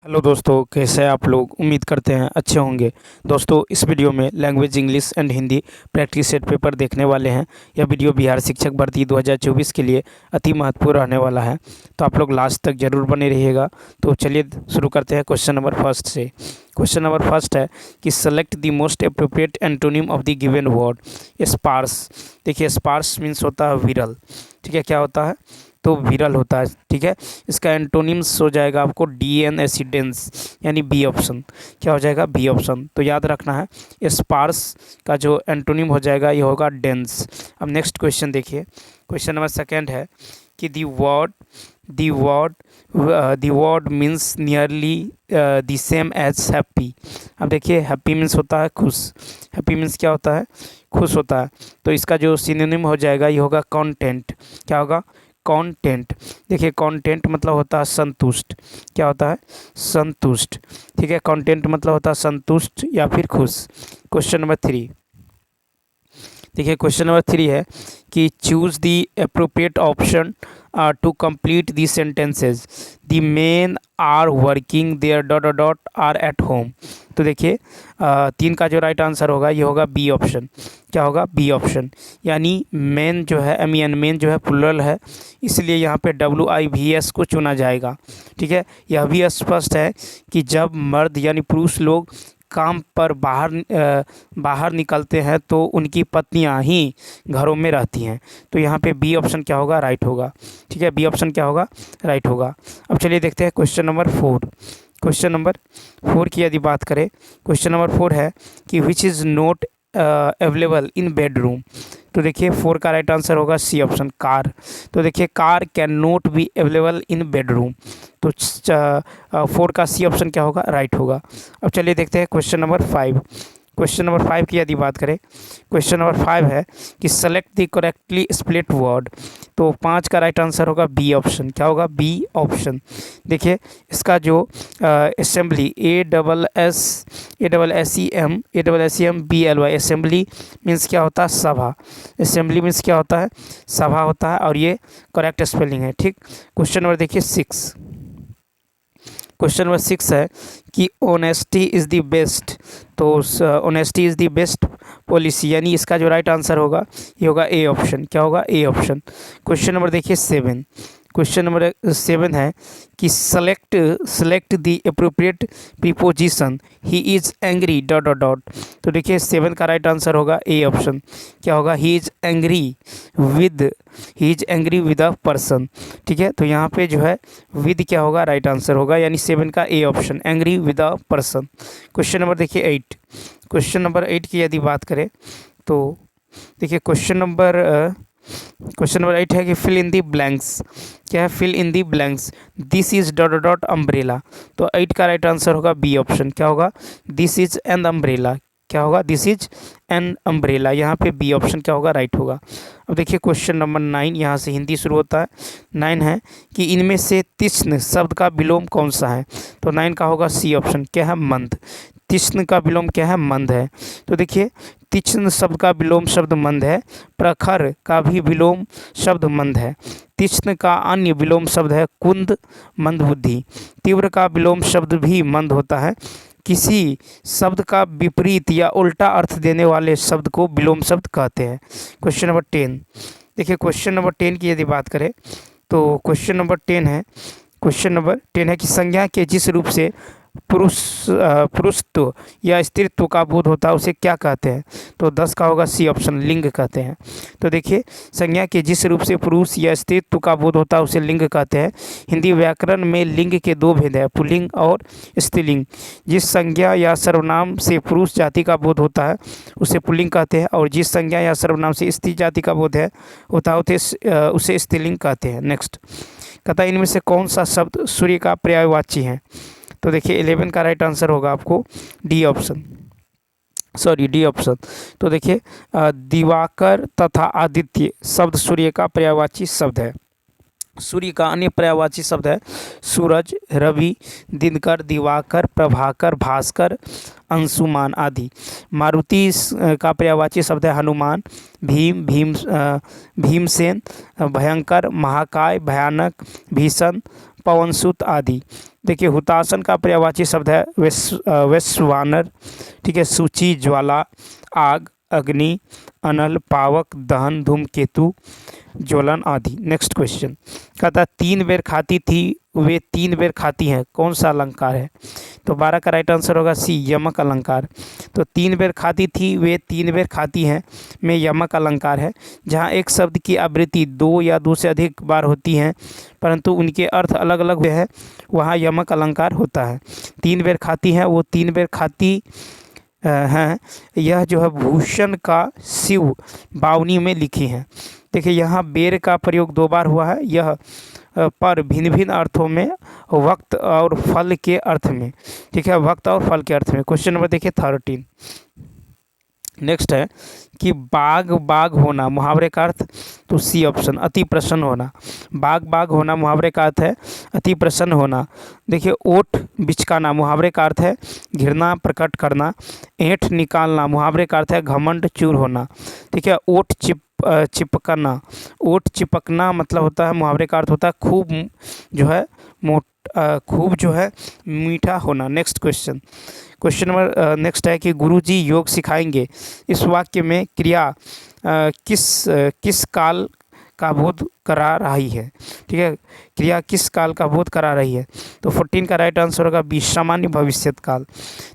Hello दोस्तों, कैसे हैं आप लोग। उम्मीद करते हैं अच्छे होंगे। दोस्तों, इस वीडियो में language English and Hindi practice set paper देखने वाले हैं। यह वीडियो बिहार शिक्षक भर्ती 2024 के लिए अति महत्वपूर्ण रहने वाला है, तो आप लोग लास्ट तक जरूर बने रहिएगा। तो चलिए शुरू करते हैं क्वेश्चन नंबर फर्स्ट से। क्वेश्चन नंबर फर्स्ट है कि select the most appropriate antonym of the given word sparse. देखिए, स्पार्स मीन्स होता है विरल। ठीक है, क्या होता है तो विरल होता है। ठीक है, इसका एंटोनिम्स हो जाएगा आपको डी एन एसिडेंस, यानी बी ऑप्शन। क्या हो जाएगा? B option. तो याद रखना है, स्पार्स का जो एंटोनिम हो जाएगा ये होगा डेंस। अब नेक्स्ट क्वेश्चन देखिए। क्वेश्चन नंबर सेकंड है कि the word means nearly the same as happy. अब देखिए, हैप्पी मीन्स होता है खुश। हैप्पी मीन्स क्या होता है? खुश होता है। तो इसका जो सिनोनिम हो जाएगा ये होगा कॉन्टेंट। क्या होगा? कंटेंट। देखिए, कंटेंट मतलब होता है संतुष्ट। क्या होता है? संतुष्ट। ठीक है, कंटेंट मतलब होता है संतुष्ट या फिर खुश। क्वेश्चन नंबर थ्री देखिए, क्वेश्चन नंबर थ्री है कि choose the appropriate option to complete the sentences the men are working there dot dot dot are at home. तो देखिए, तीन का जो राइट आंसर होगा ये होगा बी ऑप्शन। क्या होगा? B option. यानी मेन जो है मेन जो है प्लुरल है, इसलिए यहाँ पे WIVS को चुना जाएगा। ठीक है, यह भी स्पष्ट है कि जब मर्द यानी पुरुष लोग काम पर बाहर निकलते हैं तो उनकी पत्नियां ही घरों में रहती हैं। तो यहाँ पे बी ऑप्शन क्या होगा? राइट होगा। ठीक है, बी ऑप्शन क्या होगा? राइट होगा। अब चलिए देखते हैं question number four. Question number four की यदि बात करें, क्वेश्चन नंबर फोर है कि which is not available in bedroom. तो देखिए, फोर का राइट आंसर होगा सी ऑप्शन, कार। तो देखिए, car can not be available in bedroom. तो फोर का सी ऑप्शन क्या होगा? राइट होगा। अब चलिए देखते हैं question number five. Question number five की यदि बात करें, क्वेश्चन नंबर फाइव है कि select the correctly split word. तो पाँच का राइट आंसर होगा बी ऑप्शन। क्या होगा? B option. देखिए, इसका जो असेंबली ASSEMBLY, असेंबली मीन्स क्या होता है? सभा। असेंबली मीन्स क्या होता है? सभा होता है, और ये करेक्ट स्पेलिंग है। ठीक, क्वेश्चन नंबर देखिए सिक्स। क्वेश्चन नंबर सिक्स है कि ऑनेस्टी इज़ द बेस्ट। तो honesty is the best policy, यानी इसका जो राइट आंसर होगा ये होगा ए ऑप्शन। क्या होगा? A option. क्वेश्चन नंबर देखिए सेवन। क्वेश्चन नंबर सेवन है कि select the appropriate preposition he is angry dot dot dot. तो देखिए, सेवन का राइट आंसर होगा ए ऑप्शन। क्या होगा? He is angry with a person. ठीक है, तो यहाँ पे जो है विद क्या होगा? राइट आंसर होगा, यानी सेवन का A option, angry with a person. Question number देखिए एट। क्वेश्चन नंबर एट की यदि बात करें तो देखिए, क्वेश्चन नंबर एट है कि फिल इन दी ब्लैंक्स। क्या है? Fill in the blanks this is dot dot dot umbrella. तो एट का राइट आंसर होगा बी ऑप्शन। क्या होगा? This is an umbrella. क्या होगा? This is an umbrella. यहाँ पे बी ऑप्शन क्या होगा? राइट होगा। अब देखिए क्वेश्चन नंबर नाइन, यहाँ से हिंदी शुरू होता है। नाइन है कि इनमें से तीक्ष्ण शब्द का विलोम कौन सा है। तो नाइन का होगा सी ऑप्शन। क्या है? मंद। तीक्ष्ण का विलोम क्या है? मंद है। तो देखिए, तीक्ष्ण शब्द का विलोम शब्द मंद है। प्रखर का भी विलोम शब्द मंद है। तीक्ष्ण का अन्य विलोम शब्द है कुंद, मंदबुद्धि। तीव्र का विलोम शब्द भी मंद होता है। किसी शब्द का विपरीत या उल्टा अर्थ देने वाले शब्द को विलोम शब्द कहते हैं। Question number ten. देखिए, क्वेश्चन नंबर टेन की यदि बात करें तो क्वेश्चन नंबर टेन है कि संज्ञा के जिस रूप से पुरुषत्व या स्त्रीत्व का बोध होता है उसे क्या कहते हैं। तो 10 का होगा सी ऑप्शन, लिंग कहते हैं। तो देखिए, संज्ञा के जिस रूप से पुरुष या स्त्रीत्व का बोध होता है उसे लिंग कहते हैं। हिंदी व्याकरण में लिंग के दो भेद है, पुल्लिंग और स्त्रीलिंग। जिस संज्ञा या सर्वनाम से पुरुष जाति का बोध होता है उसे पुल्लिंग कहते हैं, और जिस संज्ञा या सर्वनाम से स्त्री जाति का बोध होता है उसे स्त्रीलिंग कहते हैं। नेक्स्ट कहता है, इनमें से कौन सा शब्द सूर्य का पर्यायवाची है। तो देखिए, 11 का राइट आंसर होगा आपको डी ऑप्शन, डी ऑप्शन। तो देखिए, दिवाकर तथा आदित्य शब्द सूर्य का पर्यायवाची शब्द है। सूर्य का अन्य पर्यायवाची शब्द है सूरज, रवि, दिनकर, दिवाकर, प्रभाकर, भास्कर, अंशुमान आदि। मारुति का पर्यायवाची शब्द है हनुमान, भीमसेन, भयंकर, महाकाय, भयानक, भीषण, पवनसुत आदि। देखिए हुतासन का पर्यायवाची शब्द है वैश्वानर, ठीक है, सूची, ज्वाला, आग, अग्नि, अनल, पावक, दहन, धूमकेतु, ज्वलन आदि। नेक्स्ट क्वेश्चन कहता है 3 बेर खाती थी वे 3 बेर खाती हैं, कौन सा अलंकार है? तो 12 का राइट आंसर होगा सी, यमक अलंकार। तो 3 बेर खाती थी वे 3 बेर खाती हैं में यमक अलंकार है, जहाँ एक शब्द की आवृत्ति 2 या 2 से अधिक बार होती है परंतु उनके अर्थ अलग अलग हुए हैं, वहाँ यमक अलंकार होता है। 3 बेर खाती हैं, वो 3 बेर खाती हैं, यह जो है भूषण का शिव बावनी में लिखी हैं। देखिए यहाँ बेर का प्रयोग 2 बार हुआ है, यह पर भिन्न भिन्न अर्थों में, वक्त और फल के अर्थ में, ठीक है, वक्त और फल के अर्थ में। क्वेश्चन नंबर देखिए 13। नेक्स्ट है कि बाग बाग होना मुहावरे का अर्थ, तो सी ऑप्शन, अति प्रसन्न होना। बाग बाग होना मुहावरे का अर्थ है अति प्रसन्न होना। देखिए ओठ बिचकाना मुहावरे का अर्थ है घृणा प्रकट करना। ऐंठ निकालना मुहावरे का अर्थ है घमंड चूर होना। ठीक है, ओठ चिपकना, ओठ चिपकना मतलब होता है, मुहावरे का अर्थ होता है खूब जो है खूब जो है मीठा होना। Next question, question number next है कि गुरुजी योग सिखाएंगे, इस वाक्य में क्रिया किस काल का बोध करा रही है? ठीक है, क्रिया किस काल का बोध करा रही है? तो 14 का राइट आंसर होगा बी, सामान्य भविष्यत काल।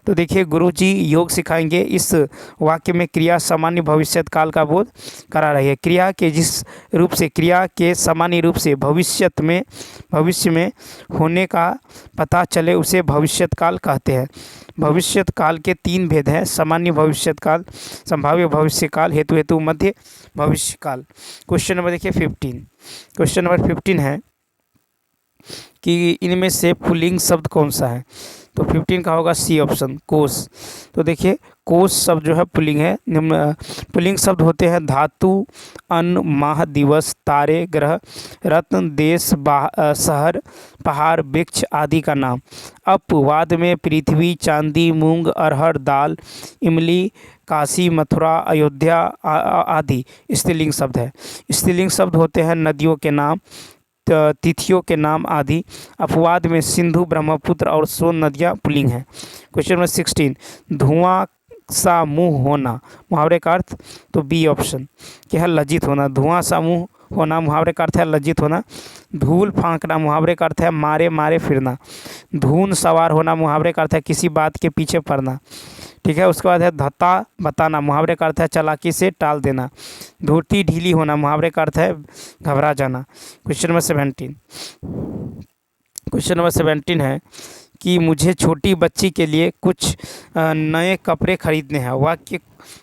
तो देखिए गुरुजी योग सिखाएंगे, इस वाक्य में क्रिया सामान्य भविष्यत काल का बोध करा रही है। क्रिया के जिस रूप से, क्रिया के सामान्य रूप से भविष्य में होने का पता चले उसे भविष्यत काल कहते हैं। भविष्यत काल के 3 भेद हैं, सामान्य भविष्यत काल, संभाव्य भविष्य काल, हेतु मध्य भविष्य काल। क्वेश्चन नंबर देखिए 15। क्वेश्चन नंबर 15 है कि इनमें से पुल्लिंग शब्द कौन सा है? तो 15 का होगा सी ऑप्शन, कोश। तो देखिए कोश शब्द जो है पुल्लिंग है। निम्न पुल्लिंग शब्द होते हैं धातु, अन्न, माह, दिवस, तारे, ग्रह, रत्न, देश, शहर, पहाड़, वृक्ष आदि का नाम। अपवाद में पृथ्वी, चांदी, मूंग, अरहर दाल, इमली, काशी, मथुरा, अयोध्या आदि स्त्रीलिंग शब्द है। स्त्रीलिंग शब्द होते हैं नदियों के नाम, तिथियों के नाम आदि। अपवाद में सिंधु, ब्रह्मपुत्र और सोन नदियाँ पुल्लिंग हैं। क्वेश्चन नंबर 16, धुआं सा मुंह होना मुहावरे का अर्थ, तो बी ऑप्शन क्या है, लज्जित होना। धुआं सा मुंह होना मुहावरे का अर्थ है लज्जित होना। धूल फांकना मुहावरे का अर्थ है मारे मारे फिरना। धून सवार होना मुहावरे का अर्थ है किसी बात के पीछे पड़ना। ठीक है, उसके बाद है धता बताना मुहावरे का अर्थ है चालाकी से टाल देना। धूर्ती ढीली होना मुहावरे का अर्थ है घबरा जाना। क्वेश्चन नंबर 17, क्वेश्चन नंबर 17 है कि मुझे छोटी बच्ची के लिए कुछ नए कपड़े खरीदने हैं, वाक्य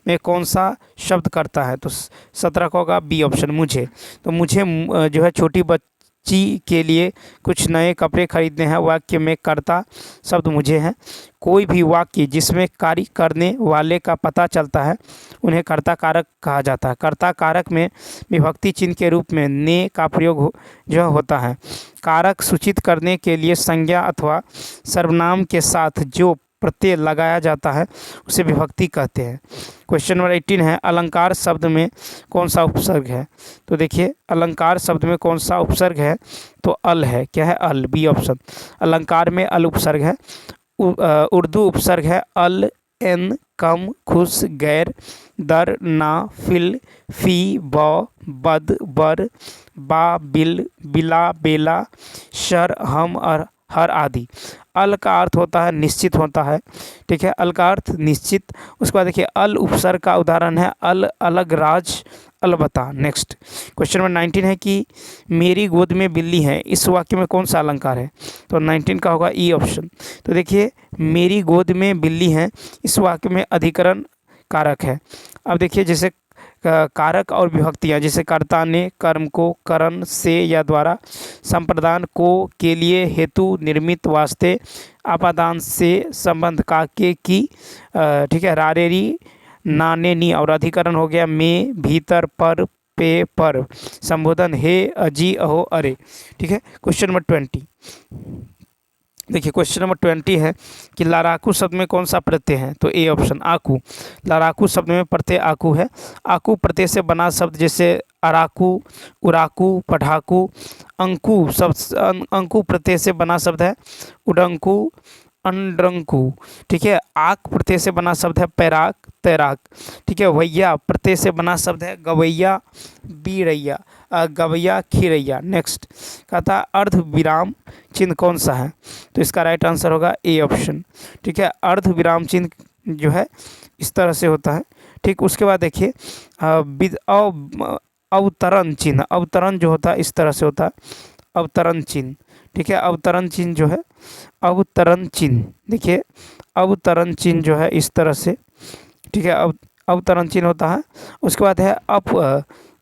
में कौन सा शब्द करता है? तो 17 का होगा बी ऑप्शन, मुझे। तो मुझे जो है छोटी बच्ची के लिए कुछ नए कपड़े खरीदने हैं, वाक्य में कर्ता शब्द मुझे है। कोई भी वाक्य जिसमें कार्य करने वाले का पता चलता है उन्हें कर्ता कारक कहा जाता है। कर्ता कारक में विभक्ति चिन्ह के रूप में ने का प्रयोग जो होता है। कारक सूचित करने के लिए संज्ञा अथवा सर्वनाम के साथ जो प्रत्यय लगाया जाता है उसे विभक्ति कहते हैं। क्वेश्चन नंबर 18 है अलंकार शब्द में कौन सा उपसर्ग है? तो देखिए अलंकार शब्द में कौन सा उपसर्ग है? तो अल है। क्या है? अल, बी ऑप्शन। अलंकार में अल उपसर्ग है। उर्दू उपसर्ग है अल, एन, कम, खुश, गैर, दर, ना, फिल, फी, ब, बद, बर, बा, बिल, बिला, बेला, शर, हम और हर आदि। अल का अर्थ होता है निश्चित होता है। ठीक है, अल का अर्थ निश्चित। उसके बाद देखिए अल उपसर्ग का उदाहरण है अल, अलग, राज, अलबत्ता। नेक्स्ट क्वेश्चन नंबर 19 है कि मेरी गोद में बिल्ली है, इस वाक्य में कौन सा अलंकार है? तो 19 का होगा ई ऑप्शन। तो देखिए मेरी गोद में बिल्ली है, इस वाक्य में अधिकरण कारक है। अब देखिए जैसे कारक और विभक्तियाँ, जैसे कर्ता ने, कर्म को, करण से या द्वारा, संप्रदान को, के लिए, हेतु, निर्मित, वास्ते, आपादान से, संबंध, का, के, की, ठीक है, रारेरी, नाने, नी, और अधिकरण हो गया में, भीतर, पर, पे, पर, संबोधन हे, अजी, अहो, अरे। ठीक है, क्वेश्चन नंबर 20, देखिए क्वेश्चन नंबर 20 है कि लड़ाकू शब्द में कौन सा प्रत्यय है? तो ए ऑप्शन आकू। लड़ाकू शब्द में प्रत्यय आकू है। आकू प्रत्यय से बना शब्द जैसे अराकू, उराकू, पढ़ाकू। अंकु शब्द अंकु प्रत्यय से बना शब्द है उडंकू, अंड्रंकु। ठीक है। आक प्रत्यय से बना शब्द है पैराक, तैराक। ठीक है। वैया प्रत्यय से बना शब्द है गवैया, बीरैया, गवैया, खीरैया। नेक्स्ट कहता है अर्ध विराम चिन्ह कौन सा है? तो इसका राइट आंसर होगा ए ऑप्शन। ठीक है। अर्ध विराम चिन्ह जो है इस तरह से होता है। ठीक। उसके बाद देखिए अवतरण चिन्ह, अवतरण जो होता है इस तरह से होता है अवतरण चिन्ह। ठीक है। अवतरण चिन्ह जो है, अवतरण चिन्ह देखिए, अवतरण चिन्ह जो है इस तरह से। ठीक है। अवतरण चिन्ह होता है। उसके बाद है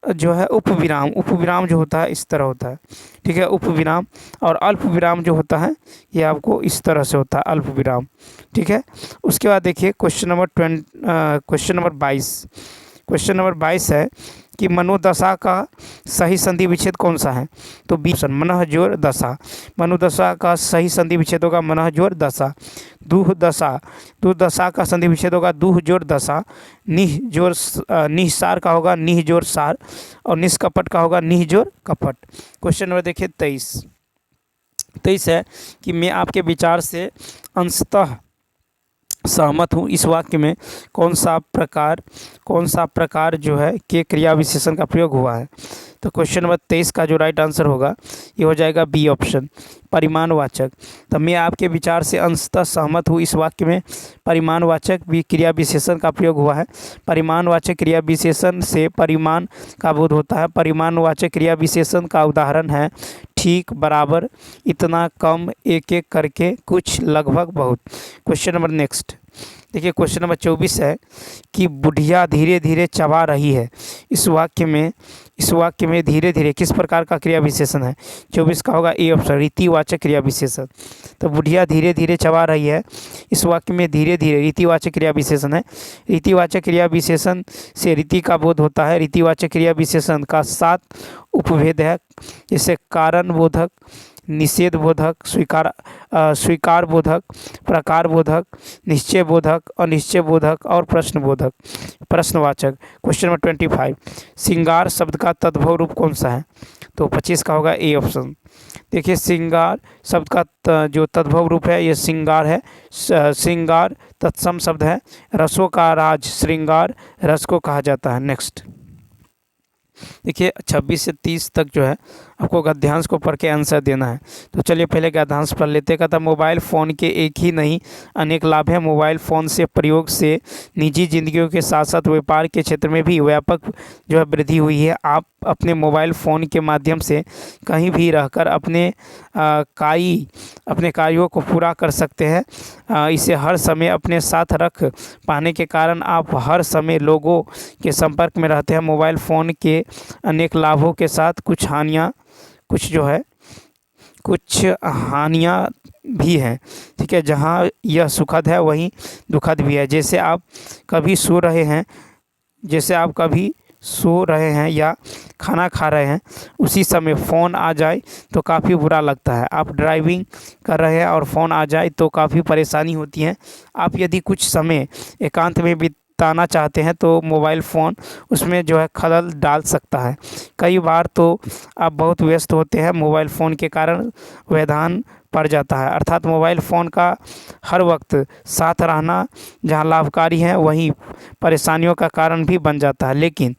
जो है उपविराम, उपविराम जो होता है इस तरह होता है। ठीक है। उपविराम। और अल्प विराम जो होता है ये आपको इस तरह से होता है अल्प विराम। ठीक है। उसके बाद देखिए क्वेश्चन नंबर 22। क्वेश्चन नंबर 22 है कि मनोदशा का सही संधि विच्छेद कौन सा है? तो बी ऑप्शन मनः जोर दशा। मनोदशा का सही संधि विच्छेद होगा मनः जोर दशा। दुर्दशा, दुर्दशा का संधि विच्छेद होगा दुह जोर दशा। निह जोर निहसार का होगा निह जोर सार। और निष्कपट का होगा निह जोर कपट। क्वेश्चन नंबर देखिए 23 है कि मैं आपके विचार से अंशतः सहमत हूँ। इस वाक्य में कौन सा प्रकार जो है के क्रिया विशेषण का प्रयोग हुआ है? तो क्वेश्चन नंबर 23 का जो राइट आंसर होगा ये हो जाएगा बी ऑप्शन परिमाणवाचक। तो मैं आपके विचार से अंशतः सहमत हूँ। इस वाक्य में परिमाणवाचक भी क्रिया विशेषण का प्रयोग हुआ है। परिमाणवाचक क्रिया विशेषण से परिमाण का बोध होता है। परिमाणवाचक क्रिया विशेषण का उदाहरण है ठीक, बराबर, इतना, कम, एक एक करके, कुछ, लगभग, बहुत। क्वेश्चन नंबर नेक्स्ट देखिए क्वेश्चन नंबर 24 है कि बुढ़िया धीरे धीरे चबा रही है। इस वाक्य में धीरे धीरे किस प्रकार का क्रिया विशेषण है? 24 का होगा ए ऑप्शन रीतिवाचक क्रिया विशेषण। तो बुढ़िया धीरे धीरे चबा रही है, इस वाक्य में धीरे धीरे रीतिवाचक क्रिया विशेषण है। रीतिवाचक क्रिया विशेषण से रीति का बोध होता है। रीतिवाचक क्रिया विशेषण का 7 उपभेद है, जैसे कारण बोधक, निषेध बोधक, स्वीकार बोधक, प्रकार बोधक, निश्चय बोधक, अनिश्चय बोधक और प्रश्न बोधक, प्रश्नवाचक। क्वेश्चन नंबर 25 श्रृंगार शब्द का तद्भव रूप कौन सा है? तो 25 का होगा ए ऑप्शन। देखिए श्रृंगार शब्द का जो तद्भव रूप है ये श्रृंगार है। श्रृंगार तत्सम शब्द है। रसों का राज श्रृंगार रस को कहा जाता है। नेक्स्ट देखिए 26 से 30 तक जो है आपको गद्यांश को पढ़ के आंसर देना है। तो चलिए पहले गद्यांश पढ़ लेते हैं। कहता मोबाइल फ़ोन के एक ही नहीं अनेक लाभ हैं। मोबाइल फ़ोन से प्रयोग से निजी जिंदगियों के साथ साथ व्यापार के क्षेत्र में भी व्यापक जो है वृद्धि हुई है। आप अपने मोबाइल फ़ोन के माध्यम से कहीं भी रहकर अपने कार्यों को पूरा कर सकते हैं। इसे हर समय अपने साथ रख पाने के कारण आप हर समय लोगों के संपर्क में रहते हैं। मोबाइल फ़ोन के अनेक लाभों के साथ कुछ हानियाँ भी हैं। ठीक है। जहाँ यह सुखद है वहीं दुखद भी है। जैसे आप कभी सो रहे हैं या खाना खा रहे हैं, उसी समय फ़ोन आ जाए तो काफ़ी बुरा लगता है। आप ड्राइविंग कर रहे हैं और फ़ोन आ जाए तो काफ़ी परेशानी होती है। आप यदि कुछ समय एकांत में बिताना चाहते हैं तो मोबाइल फ़ोन उसमें जो है खलल डाल सकता है। कई बार तो आप बहुत व्यस्त होते हैं, मोबाइल फ़ोन के कारण व्यवधान पड़ जाता है। अर्थात मोबाइल फ़ोन का हर वक्त साथ रहना जहाँ लाभकारी है वहीं परेशानियों का कारण भी बन जाता है। लेकिन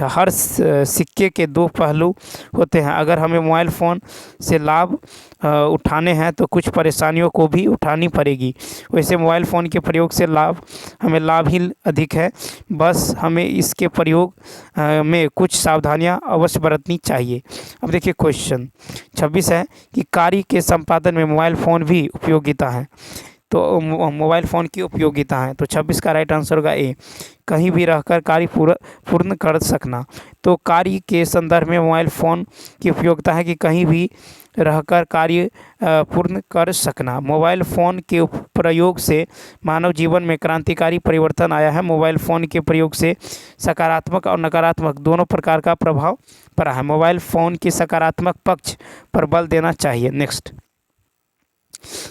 हर सिक्के के 2 पहलू होते हैं। अगर हमें मोबाइल फ़ोन से लाभ उठाने हैं तो कुछ परेशानियों को भी उठानी पड़ेगी। वैसे मोबाइल फ़ोन के प्रयोग से हमें लाभ ही अधिक है। बस हमें इसके प्रयोग में कुछ सावधानियां अवश्य बरतनी चाहिए। अब देखिए क्वेश्चन 26 है कि कार्य के संपादन में मोबाइल फ़ोन भी उपयोगिता है। तो मोबाइल फ़ोन की उपयोगिता है। तो 26 का राइट आंसर होगा ए, कहीं भी रहकर कार्य पूर्ण कर सकना। तो कार्य के संदर्भ में मोबाइल फ़ोन की उपयोगिता है कि कहीं भी रहकर कार्य पूर्ण कर सकना। मोबाइल फ़ोन के प्रयोग से मानव जीवन में क्रांतिकारी परिवर्तन आया है। मोबाइल फ़ोन के प्रयोग से सकारात्मक और नकारात्मक दोनों प्रकार का प्रभाव पड़ा है। मोबाइल फ़ोन के सकारात्मक पक्ष पर बल देना चाहिए। नेक्स्ट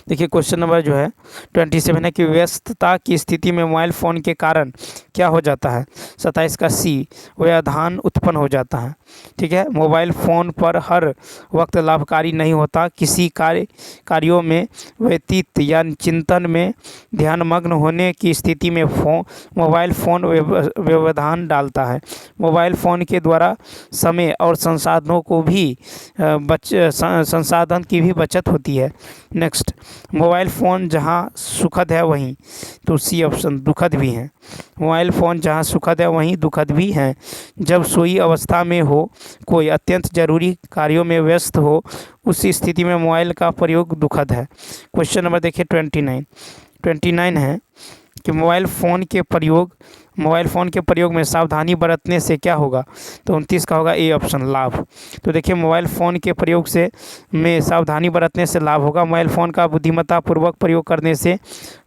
देखिए क्वेश्चन नंबर जो है 27 है कि व्यस्तता की स्थिति में मोबाइल फ़ोन के कारण क्या हो जाता है। 27 का सी, व्यवधान उत्पन्न हो जाता है। ठीक है, मोबाइल फ़ोन पर हर वक्त लाभकारी नहीं होता। किसी कार्यों में व्यतीत या चिंतन में ध्यानमग्न होने की स्थिति में मोबाइल फ़ोन व्यवधान डालता है। मोबाइल फ़ोन के द्वारा समय और संसाधनों को भी संसाधन की भी बचत होती है। नेक्स्ट, मोबाइल फ़ोन जहां सुखद है वहीं, तो सी ऑप्शन, दुखद भी है। मोबाइल फ़ोन जहां सुखद है वहीं दुखद भी है। जब सोई अवस्था में हो, कोई अत्यंत ज़रूरी कार्यों में व्यस्त हो, उस स्थिति में मोबाइल का प्रयोग दुखद है। क्वेश्चन नंबर देखिए 29 है कि मोबाइल फ़ोन के प्रयोग में सावधानी बरतने से क्या होगा। तो 29 का होगा ए ऑप्शन, लाभ। तो देखिए मोबाइल फ़ोन के प्रयोग से में सावधानी बरतने से लाभ होगा। मोबाइल फ़ोन का बुद्धिमत्तापूर्वक प्रयोग करने से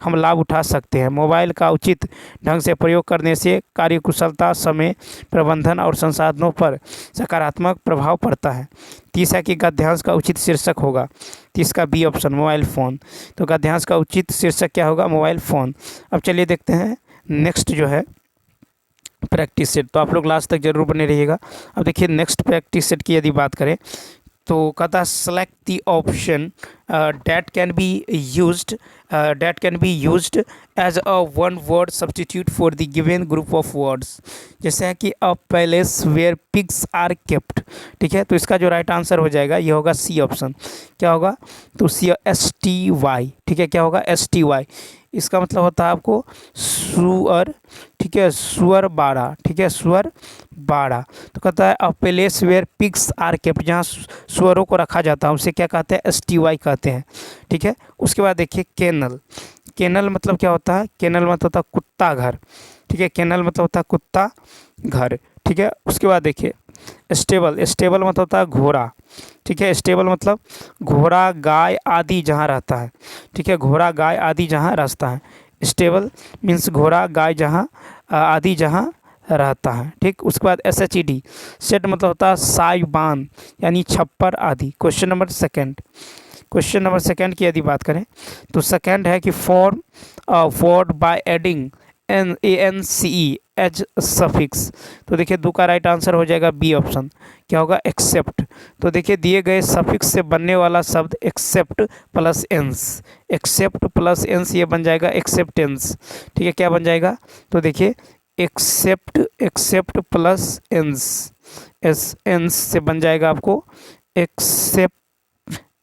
हम लाभ उठा सकते हैं। मोबाइल का उचित ढंग से प्रयोग करने से कार्यकुशलता, समय प्रबंधन और संसाधनों पर सकारात्मक प्रभाव पड़ता है। 30 है कि गद्यांश का उचित शीर्षक होगा। 30 का बी ऑप्शन, मोबाइल फ़ोन। तो गद्यांश का उचित शीर्षक क्या होगा, मोबाइल फ़ोन। अब चलिए देखते हैं नेक्स्ट जो है प्रैक्टिस सेट। तो आप लोग लास्ट तक जरूर बने रहिएगा। अब देखिए नेक्स्ट प्रैक्टिस सेट की यदि बात करें तो कहता है select the option that can be used as a one word substitute for the given group of words। जैसे है कि a palace where pigs are kept। ठीक है, तो इसका जो राइट आंसर हो जाएगा ये होगा सी ऑप्शन। क्या होगा, तो सी STY। ठीक है, क्या होगा, STY। इसका मतलब होता है आपको सुअर। ठीक है, सुअर बाड़ा। ठीक है, सुअर बाड़ा। तो कहता है a place where pigs are kept, जहाँ सुअरों को रखा जाता है उसे क्या कहते हैं, STY कहते हैं। ठीक है, उसके बाद देखिए केनल। केनल मतलब क्या होता है, केनल मतलब होता है कुत्ता घर। ठीक है, केनल मतलब होता है कुत्ता घर। ठीक है, उसके बाद देखिए स्टेबल। स्टेबल मतलब होता है घोड़ा। ठीक है, स्टेबल मतलब घोड़ा गाय आदि जहाँ रहता है। ठीक है, घोड़ा गाय आदि जहाँ रहता है। स्टेबल मीन्स घोड़ा गाय जहाँ आदि जहाँ रहता है। ठीक, उसके बाद SHED, सेट मतलब होता है साइबान यानी छप्पर आदि। क्वेश्चन नंबर सेकंड की यदि बात करें तो सेकंड है कि form word by adding ANCE as suffix. तो देखिए दो का राइट आंसर हो जाएगा बी ऑप्शन। क्या होगा, एक्सेप्ट। तो देखिए दिए गए सफिक्स से बनने वाला शब्द एक्सेप्ट प्लस एंस। एक्सेप्ट प्लस एंस ये बन जाएगा एक्सेप्टेंस। ठीक है, क्या बन जाएगा, तो देखिए एक्सेप्ट प्लस एंस, एंस से बन जाएगा आपको accept,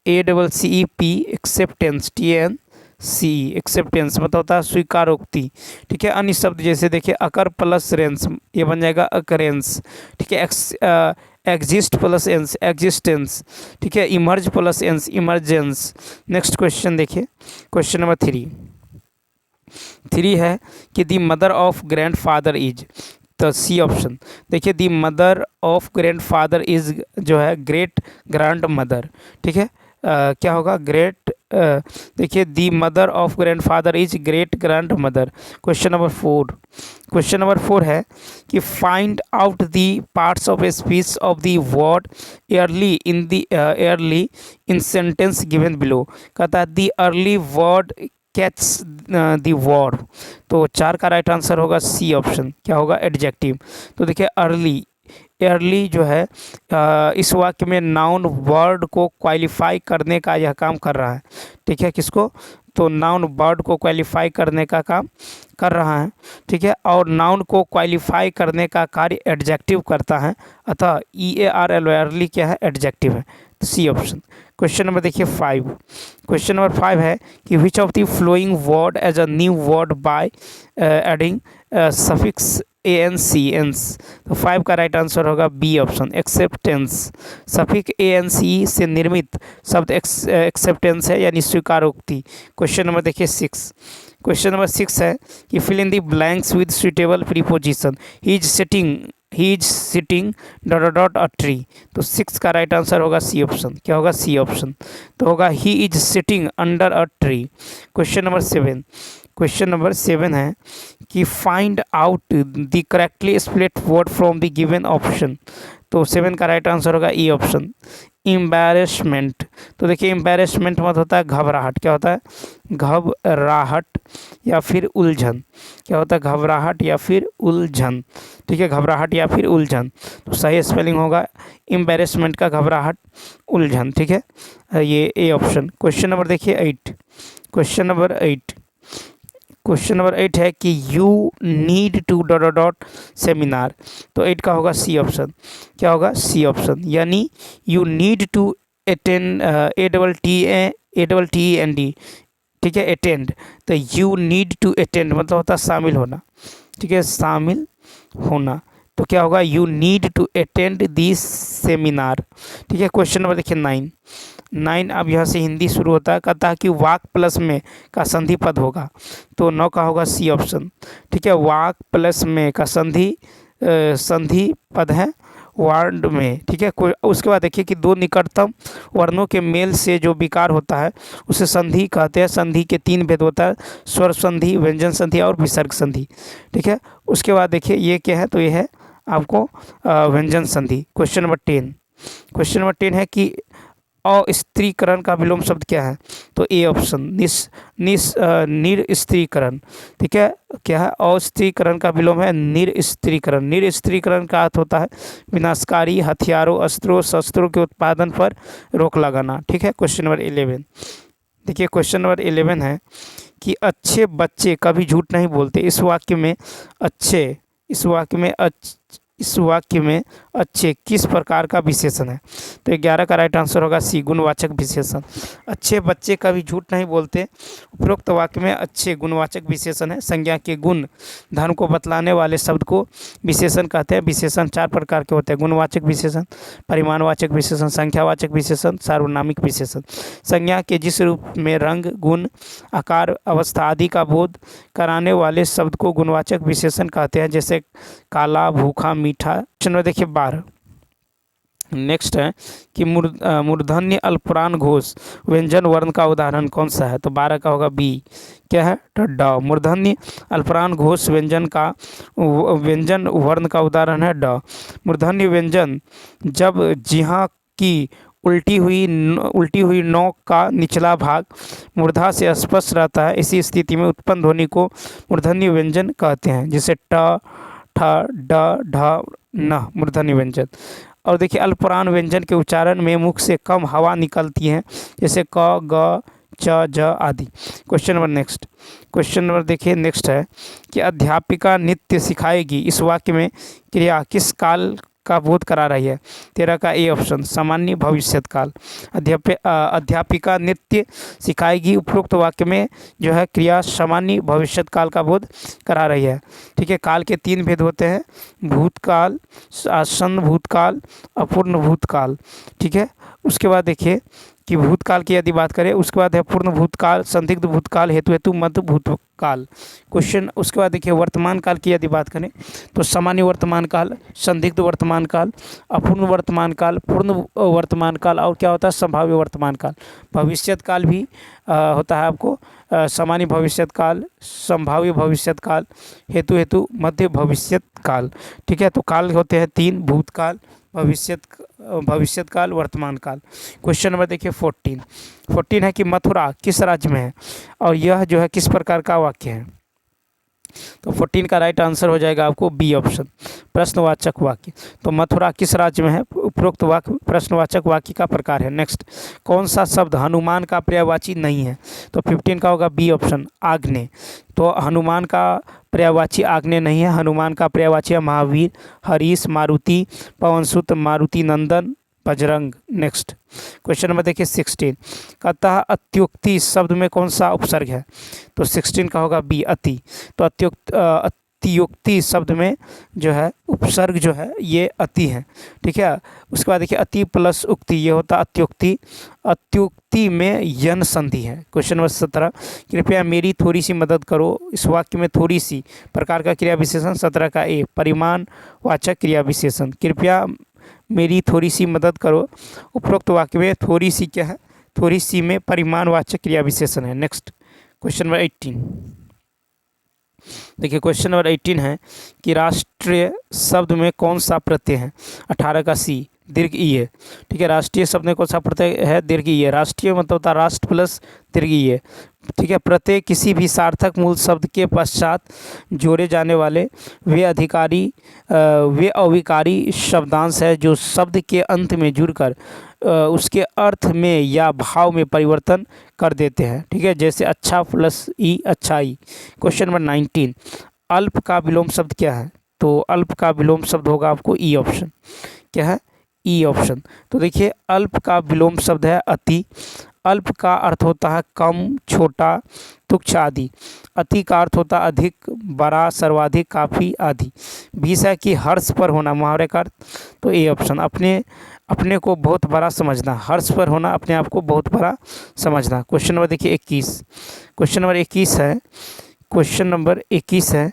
ACCEP acceptance, TNC acceptance मतलब होता है स्वीकारोक्ति। ठीक है, अन्य शब्द जैसे देखिए अकर प्लस रेंस ये बन जाएगा अकरेंस। ठीक है, एग्जिस्ट प्लस एंस, एग्जिस्टेंस। ठीक है, emerge plus ence, emergence. Next question देखिए, क्वेश्चन नंबर 3 है कि the mother of grandfather is, तो सी ऑप्शन। देखिए the mother of grandfather is जो है ग्रेट ग्रैंड मदर। ठीक है, क्या होगा, ग्रेट। देखिए the mother of grandfather is great grand mother. Question number 4 है कि find out the parts of a speech of the word early in sentence given below। कहता है दी early word catch the word. तो 4 का right answer होगा C option. क्या होगा, adjective. तो देखिए अर्ली जो है इस वाक्य में नाउन वर्ड को क्वालिफाई करने का यह काम कर रहा है। ठीक है, किसको, तो नाउन वर्ड को क्वालिफाई करने का काम कर रहा है। ठीक है, और नाउन को क्वालिफाई करने का कार्य एडजेक्टिव करता है। अतः EARLY अर्ली क्या है, एडजेक्टिव है। तो सी ऑप्शन। क्वेश्चन नंबर देखिए 5। क्वेश्चन नंबर 5 है कि which of the following word as a new word by adding suffix ANCENS। तो 5 का राइट आंसर होगा B option, acceptance. Suffix ANCE से निर्मित शब्द एक्सेप्टेंस है यानी स्वीकारोक्ति। क्वेश्चन नंबर देखिए 6। क्वेश्चन नंबर 6 है कि fill in the blanks with suitable preposition. He is sitting dot a tree. तो 6 का राइट आंसर होगा सी ऑप्शन। क्या होगा, सी ऑप्शन। तो होगा he is sitting under a tree. Question number 7। Question number 7 है कि find out the correctly split word from the given option. तो 7 का राइट आंसर होगा ई ऑप्शन, एम्बैरेसमेंट। तो देखिए एम्बैरेसमेंट मतलब होता है घबराहट। क्या होता है? घबराहट या फिर उलझन। क्या होता है? घबराहट या फिर उलझन। ठीक है, घबराहट या फिर उलझन। तो सही स्पेलिंग होगा एम्बैरेसमेंट का घबराहट उलझन। ठीक है, ये ए ऑप्शन। क्वेश्चन नंबर देखिए 8। क्वेश्चन नंबर 8 है कि you need to dot dot dot seminar. तो 8 का होगा सी ऑप्शन। क्या होगा? सी ऑप्शन, यानी you need to attend, ATTEND। ठीक है, अटेंड। तो यू नीड टू अटेंड मतलब होता है शामिल होना। ठीक है, शामिल होना। तो क्या होगा? You need to attend this seminar. ठीक है, क्वेश्चन नंबर देखिए 9। अब यहाँ से हिंदी शुरू होता है। कहता है कि वाक प्लस में का संधि पद होगा। तो 9 का होगा सी ऑप्शन। ठीक है, वाक प्लस में का संधि पद है वर्ड में। ठीक है, उसके बाद देखिए कि दो निकटतम वर्णों के मेल से जो विकार होता है उसे संधि कहते हैं। संधि के 3 भेद होता है, स्वर संधि, व्यंजन संधि और विसर्ग संधि। ठीक है, उसके बाद देखिए ये क्या है? तो ये है आपको व्यंजन संधि। क्वेश्चन नंबर 10 है कि अस्त्रीकरण का विलोम शब्द क्या है? तो ए ऑप्शन, निरस्त्रीकरण। ठीक है, क्या है? अस्त्रीकरण का विलोम है निरस्त्रीकरण। निरस्त्रीकरण का अर्थ होता है विनाशकारी हथियारों, अस्त्रों, शस्त्रों के उत्पादन पर रोक लगाना। ठीक है, क्वेश्चन नंबर 11। देखिए क्वेश्चन नंबर 11 है कि अच्छे बच्चे कभी झूठ नहीं बोलते। इस वाक्य में अच्छे किस प्रकार का विशेषण है? तो 11 का राइट आंसर होगा सी, गुणवाचक विशेषण। अच्छे बच्चे कभी झूठ नहीं बोलते। उपरोक्त वाक्य में अच्छे गुणवाचक विशेषण है। संज्ञा के गुण धर्म को बतलाने वाले शब्द को विशेषण कहते हैं। विशेषण 4 प्रकार के होते हैं: गुणवाचक विशेषण, परिमाणवाचक विशेषण, संख्यावाचक विशेषण, सार्वनामिक विशेषण। संज्ञा के जिस रूप में रंग, गुण, आकार, अवस्था आदि का बोध कराने वाले शब्द को गुणवाचक विशेषण कहते हैं, जैसे काला, भूखा, मीठा। क्वेश्चन में देखिए 12। नेक्स्ट है कि मूर्धन्य अल्पप्राण घोष व्यंजन वर्ण का उदाहरण कौन सा है? तो 12 का होगा बी। क्या है? तो ड। मूर्धन्य अल्पप्राण घोष व्यंजन वर्ण का उदाहरण है ड। मूर्धन्य व्यंजन जब जिह्वा की उल्टी हुई नोक का निचला भाग मूर्धा से स्पष्ट रहता है, इसी स्थिति में उत्पन्न ध्वनि को मूर्धन्य व्यंजन कहते हैं, जैसे ट, ठ, ड, ढ, न मूर्धन्य व्यंजन। और देखिए अल्पप्राण व्यंजन के उच्चारण में मुख से कम हवा निकलती है, जैसे क, ग, च, ज आदि। क्वेश्चन नंबर देखिए नेक्स्ट है कि अध्यापिका नृत्य सिखाएगी। इस वाक्य में क्रिया किस काल का बोध करा रही है? 13 का ए ऑप्शन, सामान्य भविष्यत काल। अध्यापिका नृत्य सिखाएगी, उपरोक्त वाक्य में जो है क्रिया सामान्य भविष्यत काल का बोध करा रही है। ठीक है, काल के 3 भेद होते हैं: भूतकाल, आसन्न भूतकाल, अपूर्ण भूतकाल। ठीक है, उसके बाद देखिए कि भूतकाल की यदि बात करें, उसके बाद है पूर्ण भूतकाल, संदिग्ध भूतकाल, हेतु मध्य भूतकाल। क्वेश्चन उसके बाद देखिए वर्तमान काल की यदि बात करें तो सामान्य वर्तमान काल, संदिग्ध वर्तमान काल, अपूर्ण वर्तमान काल, पूर्ण वर्तमान काल, और क्या होता है? संभाव्य वर्तमान काल। भविष्यत काल भी होता है आपको, सामान्य भविष्यत काल, संभाव्य भविष्यत काल, हेतु मध्य भविष्यत काल। ठीक है, तो काल होते हैं 3: भूतकाल, भविष्यत काल, वर्तमान काल। क्वेश्चन नंबर देखिए 14 है कि मथुरा किस राज्य में है और यह जो है किस प्रकार का वाक्य है? तो 14 का राइट आंसर हो जाएगा आपको बी ऑप्शन, प्रश्नवाचक वाक्य। तो मथुरा किस राज्य में है? उपरोक्त वाक्य प्रश्नवाचक वाक्य का प्रकार है। नेक्स्ट, कौन सा शब्द हनुमान का पर्यायवाची नहीं है? तो 15 का होगा बी ऑप्शन, आग्नेय। तो हनुमान का पर्यायवाची आग्नेय नहीं है। हनुमान का पर्यायवाची है महावीर, हरीश, मारुति, पवनसुत, मारुति नंदन, बजरंग। नेक्स्ट क्वेश्चन नंबर देखिए 16, कहता है अत्युक्ति शब्द में कौन सा उपसर्ग है? तो 16 का होगा बी, अति। तो अत्युक्ति शब्द में जो है उपसर्ग जो है ये अति है। ठीक है, उसके बाद देखिए अति प्लस उक्ति, ये होता अत्युक्ति। अत्युक्ति में यन संधि है। क्वेश्चन नंबर 17, कृपया मेरी थोड़ी सी मदद करो। इस वाक्य में थोड़ी सी प्रकार का क्रिया विशेषण। 17 का ए, परिमाणवाचक क्रिया विशेषण। कृपया मेरी थोड़ी सी मदद करो, उपरोक्त वाक्य में थोड़ी सी क्या है? थोड़ी सी में परिमाणवाचक क्रिया विशेषण है। नेक्स्ट क्वेश्चन नंबर 18, देखिए क्वेश्चन नंबर 18 है कि राष्ट्रीय शब्द में कौन सा प्रत्यय है? 18 का सी दीर्घ ई है। ठीक है, राष्ट्रीय शब्द में कौन सा प्रत्यय है? दीर्घ ई है। राष्ट्रीय मतलब होता है राष्ट्र प्लस दीर्घ ई है। ठीक है, प्रत्यय किसी भी सार्थक मूल शब्द के पश्चात जोड़े जाने वाले वे अविकारी शब्दांश है जो शब्द के अंत में जुड़कर उसके अर्थ में या भाव में परिवर्तन कर देते हैं। ठीक है, जैसे अच्छा प्लस ई अच्छाई। क्वेश्चन नंबर 19, अल्प का विलोम शब्द क्या है? तो अल्प का विलोम शब्द होगा आपको ई ऑप्शन। क्या है? E option. तो देखिए अल्प का विलोम शब्द है अति। अल्प का अर्थ होता है कम, छोटा, तुच्छ आदि। अति का अर्थ होता है अधिक, बड़ा, सर्वाधिक, काफ़ी आदि। 20 है कि हर्ष पर होना, मुहावरे का अर्थ। तो ए ऑप्शन, अपने को बहुत बड़ा समझना। हर्ष पर होना, अपने आप को बहुत बड़ा समझना। क्वेश्चन नंबर देखिए 21। क्वेश्चन नंबर 21 है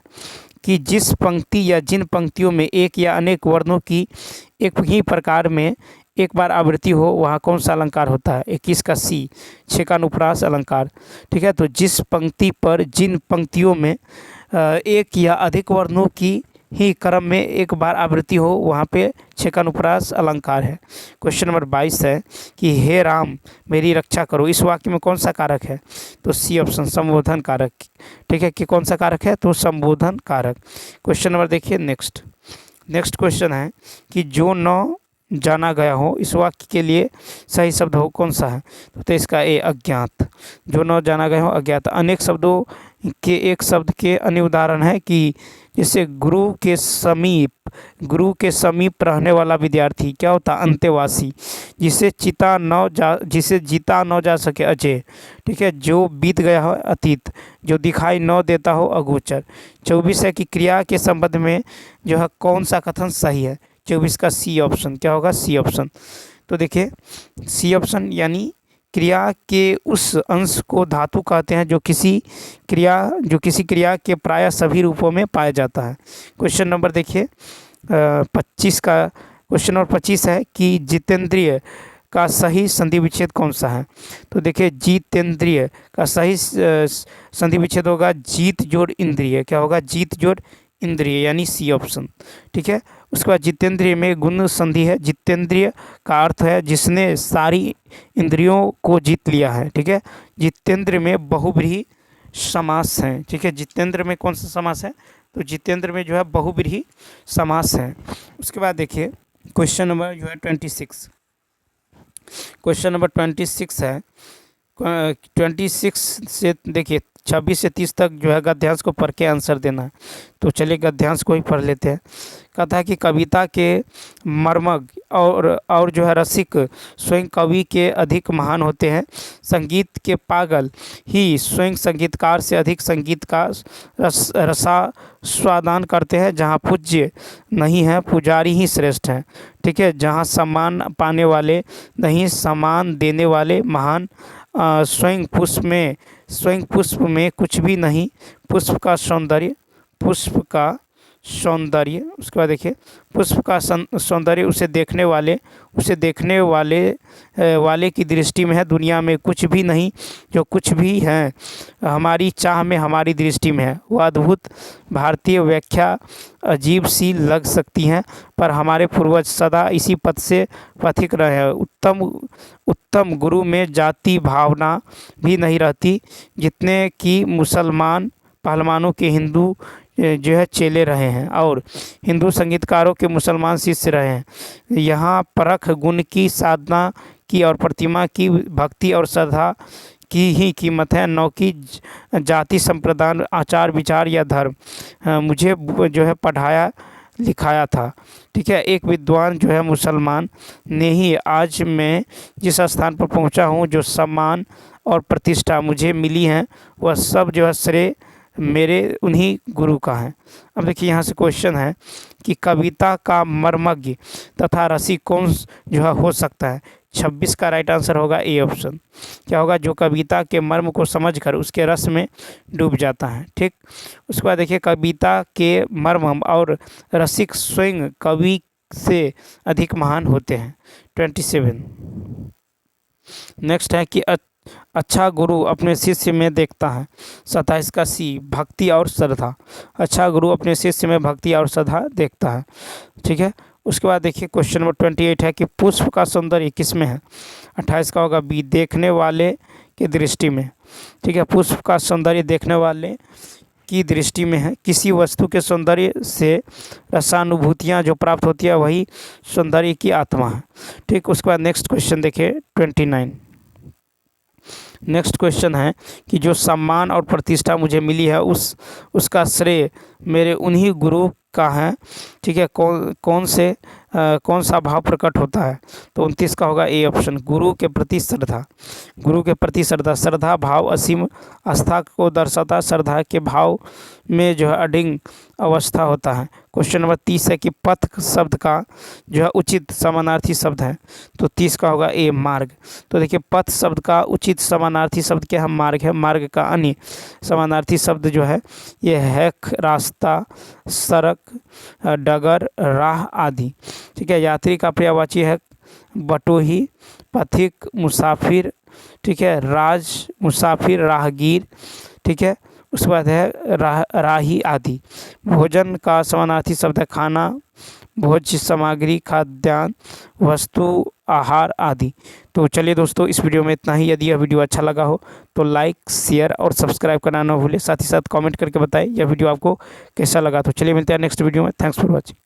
कि जिस पंक्ति या जिन पंक्तियों में एक या अनेक वर्णों की एक ही प्रकार में एक बार आवृत्ति हो वहाँ कौन सा अलंकार होता है? 21 का सी, 6 का अनुप्रास अलंकार। ठीक है, तो जिस पंक्ति पर जिन पंक्तियों में एक या अधिक वर्णों की ही क्रम में एक बार आवृत्ति हो वहाँ पे 6 का अनुप्रास अलंकार है। क्वेश्चन नंबर 22 है कि हे राम मेरी रक्षा करो, इस वाक्य में कौन सा कारक है? तो सी ऑप्शन, संबोधन कारक। ठीक है, कि कौन सा कारक है? तो संबोधन कारक। क्वेश्चन नंबर देखिए नेक्स्ट क्वेश्चन है कि जो न जाना गया हो, इस वाक्य के लिए सही शब्द हो कौन सा है? तो इसका ए अज्ञात। जो न जाना गया हो अज्ञात। अनेक शब्दों के एक शब्द के अन्य उदाहरण है कि जैसे गुरु के समीप रहने वाला विद्यार्थी क्या होता? अंतेवासी। जिसे जीता न जा सके अजय। ठीक है, जो बीत गया हो अतीत। जो दिखाई न देता हो अगोचर। 24 है कि क्रिया के संबंध में जो है कौन सा कथन सही है? 24 का सी ऑप्शन। क्या होगा? C option. तो देखिए सी ऑप्शन यानी क्रिया के उस अंश को धातु कहते हैं जो किसी क्रिया के प्राय सभी रूपों में पाया जाता है। क्वेश्चन नंबर देखिए 25 का। क्वेश्चन नंबर 25 है कि जितेंद्रिय का सही संधि विच्छेद कौन सा है? तो देखिए जितेंद्रिय का सही संधि विच्छेद होगा जीत जोड़ इंद्रिय। क्या होगा? जीत जोड़ इंद्रिय यानी सी ऑप्शन। ठीक है, उसके बाद जितेंद्रिय में गुण संधि है। जितेंद्रिय का अर्थ है जिसने सारी इंद्रियों को जीत लिया है। ठीक है, जितेंद्र में बहुब्रीहि समास है। ठीक है, जितेंद्र में कौन सा समास है? तो जितेंद्र में जो है बहुब्रीहि समास है। उसके बाद देखिए क्वेश्चन नंबर जो है 26। क्वेश्चन नंबर 26 है। 26 से देखिए 26 से 30 तक जो है गद्यांश को पढ़ के आंसर देना है। तो चलिए गद्यांश को ही पढ़ लेते हैं। कहता है कि कविता के मर्मज्ञ और जो है रसिक स्वयं कवि के अधिक महान होते हैं। संगीत के पागल ही स्वयं संगीतकार से अधिक संगीत का रसास्वादन करते हैं। जहाँ पूज्य नहीं है पुजारी ही श्रेष्ठ हैं। ठीक है, जहाँ सम्मान पाने वाले नहीं सम्मान देने वाले महान। स्वयं पुष्प में कुछ भी नहीं। पुष्प का सौंदर्य। उसके बाद देखिए पुष्प का सौंदर्य उसे देखने वाले की दृष्टि में है। दुनिया में कुछ भी नहीं जो कुछ भी है हमारी चाह में हमारी दृष्टि में है। वह अद्भुत भारतीय व्याख्या अजीब सी लग सकती हैं पर हमारे पूर्वज सदा इसी पथ से पथिक रहे हैं। उत्तम गुरु में जाति भावना भी नहीं रहती जितने कि मुसलमान पहलवानों के हिंदू जो है चेले रहे हैं और हिंदू संगीतकारों के मुसलमान शिष्य रहे हैं। यहाँ परख गुण की साधना की और प्रतिमा की भक्ति और श्रद्धा की ही कीमत है, न कि जाति संप्रदाय आचार विचार या धर्म। मुझे जो है पढ़ाया लिखाया था। ठीक है, एक विद्वान जो है मुसलमान ने ही आज मैं जिस स्थान पर पहुंचा हूं, जो सम्मान और प्रतिष्ठा मुझे मिली है वह सब जो है श्रेय मेरे उन्हीं गुरु का है। अब देखिए यहाँ से क्वेश्चन है कि कविता का मर्मज्ञ तथा रसिक कौन जो है हो सकता है? 26 का राइट आंसर होगा ए ऑप्शन। क्या होगा? जो कविता के मर्म को समझकर उसके रस में डूब जाता है। ठीक, उसके बाद देखिए कविता के मर्म और रसिक स्वयं कवि से अधिक महान होते हैं। 27 नेक्स्ट है कि अच्छा गुरु अपने शिष्य में देखता है। 27 का सी, भक्ति और श्रद्धा। अच्छा गुरु अपने शिष्य में भक्ति और श्रद्धा देखता है। ठीक है, उसके बाद देखिए क्वेश्चन नंबर 28 है कि पुष्प का सौंदर्य किस में है। 28 का होगा बी, देखने वाले की दृष्टि में। ठीक है, पुष्प का सौंदर्य देखने वाले की दृष्टि में है। किसी वस्तु के सौंदर्य से रसानुभूतियाँ जो प्राप्त होती है वही सौंदर्य की आत्मा है। ठीक, उसके बाद नेक्स्ट क्वेश्चन देखिए 29। नेक्स्ट क्वेश्चन है कि जो सम्मान और प्रतिष्ठा मुझे मिली है उसका श्रेय मेरे उन्हीं गुरु का है। ठीक है, कौन सा भाव प्रकट होता है। तो 29 का होगा ए ऑप्शन, गुरु के प्रति श्रद्धा। गुरु के प्रति श्रद्धा, श्रद्धा भाव असीम आस्था को दर्शाता। श्रद्धा के भाव में जो है अडिग अवस्था होता है। क्वेश्चन नंबर 30 है कि पथ शब्द का जो है उचित समानार्थी शब्द है। तो 30 का होगा ए, मार्ग। तो देखिए पथ शब्द का उचित समानार्थी शब्द क्या है, मार्ग है। मार्ग का अन्य समानार्थी शब्द जो है ये है रास्ता, सड़क, डगर, राह आदि। ठीक है, यात्री का पर्यायवाची है बटोही, पथिक, मुसाफिर। ठीक है, राज, मुसाफिर, राहगीर। ठीक है, उसके बाद है राही आदि। भोजन का समानार्थी शब्द है खाना, भोज्य सामग्री, खाद्यान्न, वस्तु, आहार आदि। तो चलिए दोस्तों, इस वीडियो में इतना ही। यदि यह वीडियो अच्छा लगा हो तो लाइक, शेयर और सब्सक्राइब करना ना भूलें। साथ ही साथ कमेंट करके बताएं यह वीडियो आपको कैसा लगा। तो चलिए मिलते हैं नेक्स्ट वीडियो में। Thanks for watching.